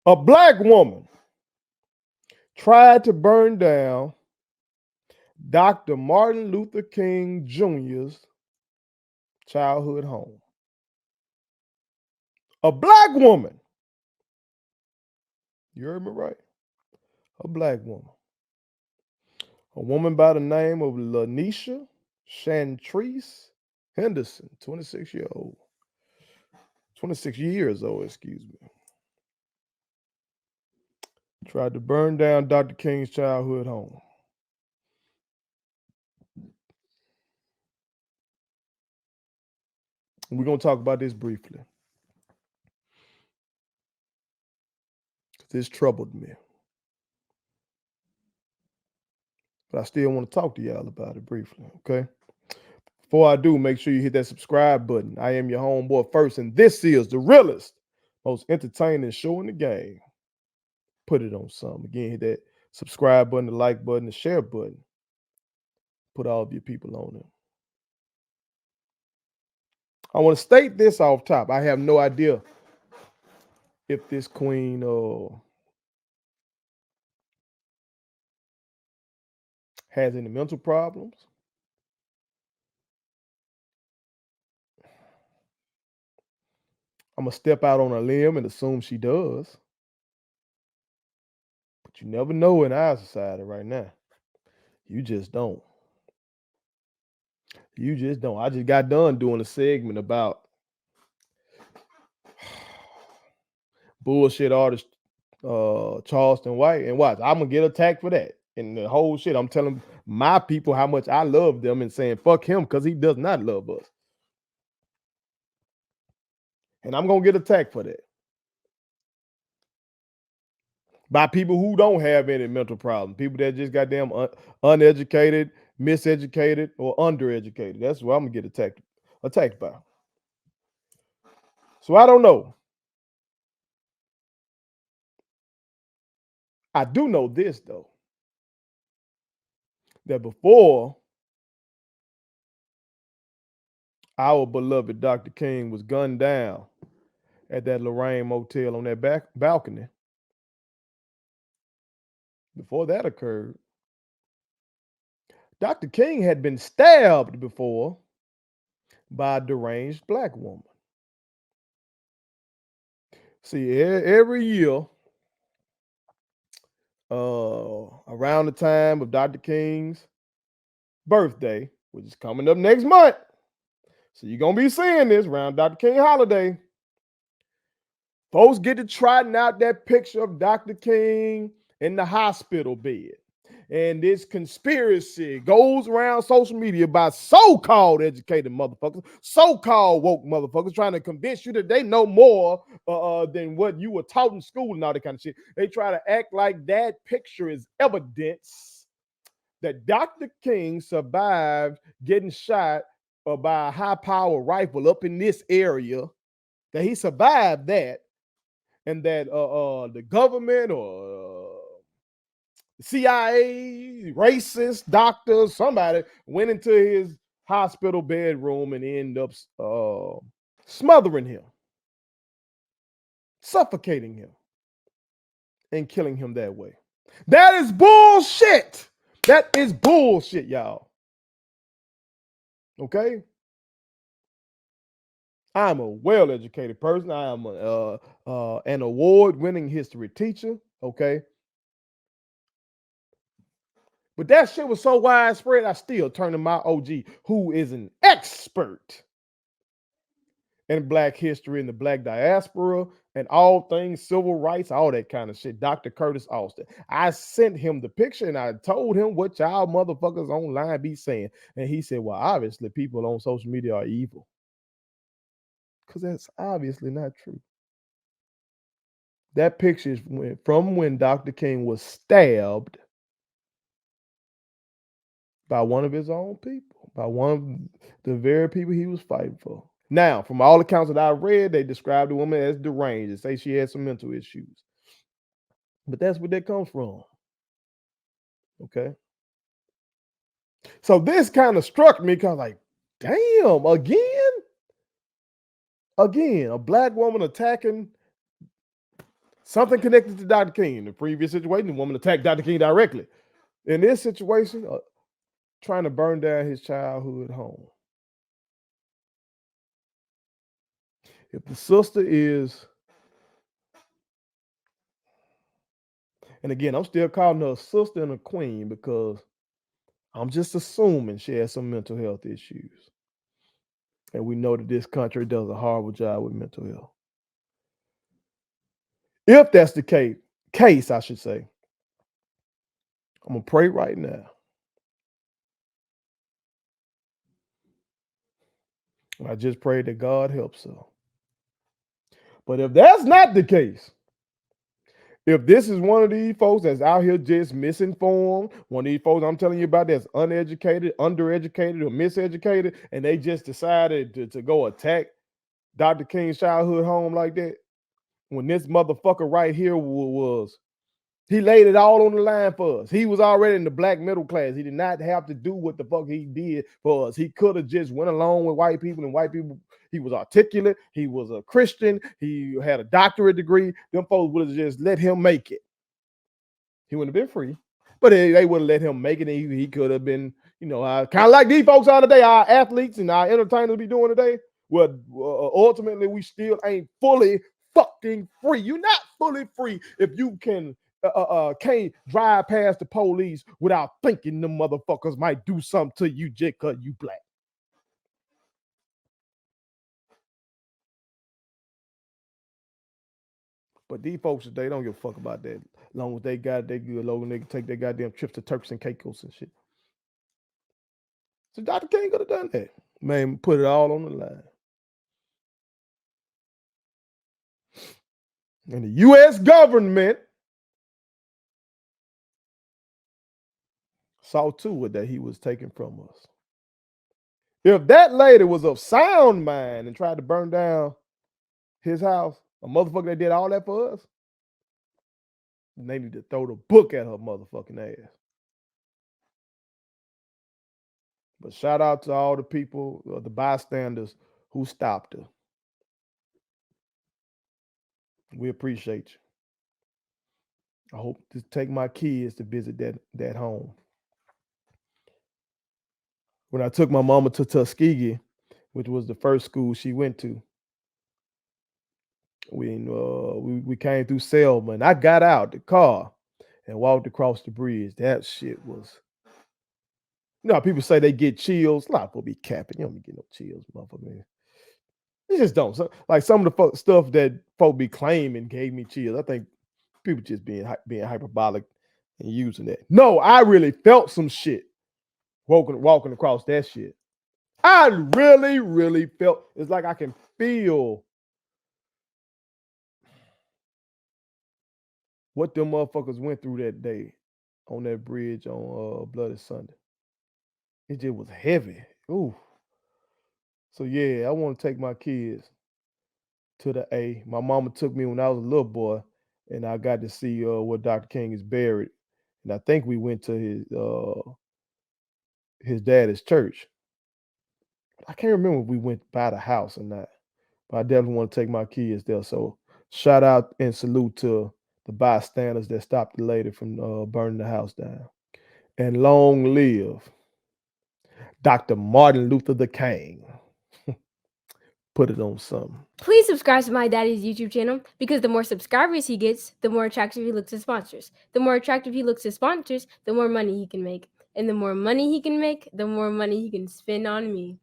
A black woman tried to burn down Dr. Martin Luther King Jr.'s childhood home. A black woman. You heard me right. A black woman. A woman by the name of Lanisha Chantrice Henderson, 26-year-old. 26 years old, excuse me. Tried to burn down Dr. King's childhood home. We're going to talk about this briefly. This troubled me. But I still want to talk to y'all about it briefly, okay? Before I do, make sure you hit that subscribe button. I am your homeboy first, and this is the realest, most entertaining show in the game. Put it on something. Again, hit that subscribe button, the like button, the share button. Put all of your people on it. I want to state this off top. I have no idea if this queen has any mental problems. I'm going to step out on a limb and assume she does. But you never know in our society right now. You just don't. You just don't. I just got done doing a segment about bullshit artist Charleston White. And watch, I'm going to get attacked for that. And the whole shit, I'm telling my people how much I love them and saying, fuck him, because he does not love us. And I'm going to get attacked for that. By people who don't have any mental problems. People that just goddamn uneducated, miseducated, or undereducated. That's what I'm going to get attacked by. So I don't know. I do know this, though. That before our beloved Dr. King was gunned down at that Lorraine Motel on that balcony, before that occurred, Dr. King had been stabbed before by a deranged black woman. See, every year, around the time of Dr. King's birthday, which is coming up next month, so you're going to be seeing this around Dr. King holiday, folks get to trotting out that picture of Dr. King in the hospital bed. And this conspiracy goes around social media by so-called educated motherfuckers, so-called woke motherfuckers, trying to convince you that they know more than what you were taught in school and all that kind of shit. They try to act like that picture is evidence that Dr. King survived getting shot by a high-power rifle up in this area, that he survived that, and that the government or CIA, racist doctors, somebody went into his hospital bedroom and ended up smothering him, suffocating him, and killing him that way. That is bullshit. That is bullshit, y'all. Okay? I'm a well-educated person. I am an award-winning history teacher. Okay? But that shit was so widespread, I still turned to my OG, who is an expert in Black history and the Black diaspora and all things civil rights, all that kind of shit. Dr. Curtis Austin. I sent him the picture and I told him what y'all motherfuckers online be saying. And he said, well, obviously people on social media are evil. Because that's obviously not true. That picture is from when Dr. King was stabbed by one of his own people, by one of the very people he was fighting for. Now, from all accounts that I read, they described the woman as deranged. They say she had some mental issues. But that's where that comes from. Okay. So this kind of struck me because, like, damn, again, a black woman attacking Something connected to Dr. King. In the previous situation, the woman attacked Dr. King directly. In this situation, trying to burn down his childhood home. If the sister is, and again, I'm still calling her a sister and a queen because I'm just assuming she has some mental health issues. And we know that this country does a horrible job with mental health. If that's the case, I should say, I'm going to pray right now. I just pray that God helps her. But if that's not the case, if this is one of these folks that's out here just misinformed, one of these folks I'm telling you about that's uneducated, undereducated, or miseducated, and they just decided to go attack Dr. King's childhood home like that, when this motherfucker right here he laid it all on the line for us. He was already in the black middle class. He did not have to do what the fuck he did for us. He could have just went along with white people, and white people, he was articulate. He was a Christian. He had a doctorate degree. Them folks would have just let him make it. He wouldn't have been free, but they would have let him make it. And he could have been, kind of like these folks are today, our athletes and our entertainers be doing today. Well, ultimately, we still ain't fully fucking free. You're not fully free if you can't drive past the police without thinking them motherfuckers might do something to you just because you black. But these folks today don't give a fuck about that. As long as they got their good logo, they can take their goddamn trips to Turks and Caicos and shit. So Dr. King could have done that. Man, put it all on the line. And the U.S. government saw to it that he was taken from us. If that lady was of sound mind and tried to burn down his house, a motherfucker that did all that for us, they need to throw the book at her motherfucking ass. But shout out to all the people, the bystanders who stopped her. We appreciate you. I hope to take my kids to visit that home. When I took my mama to Tuskegee, which was the first school she went to, we came through Selma, and I got out the car and walked across the bridge. That shit was, people say they get chills. A lot of people be capping. You don't be getting no chills, motherfucker. Man. It just don't. So, like some of the stuff that folk be claiming gave me chills. I think people just being hyperbolic and using that. No, I really felt some shit walking across that shit. I really, really felt. It's like I can feel what them motherfuckers went through that day on that bridge on Bloody Sunday. It just was heavy. Ooh. So yeah, I want to take my kids to the A. My mama took me when I was a little boy, and I got to see where Dr. King is buried. And I think we went to his dad's church. I can't remember if we went by the house or not, but I definitely want to take my kids there. So shout out and salute to the bystanders that stopped the lady from burning the house down. And long live Dr. Martin Luther the King. Put it on something. Please subscribe to my daddy's YouTube channel, because the more subscribers he gets, the more attractive he looks to sponsors. The more attractive he looks to sponsors, the more money he can make. And the more money he can make, the more money he can spend on me.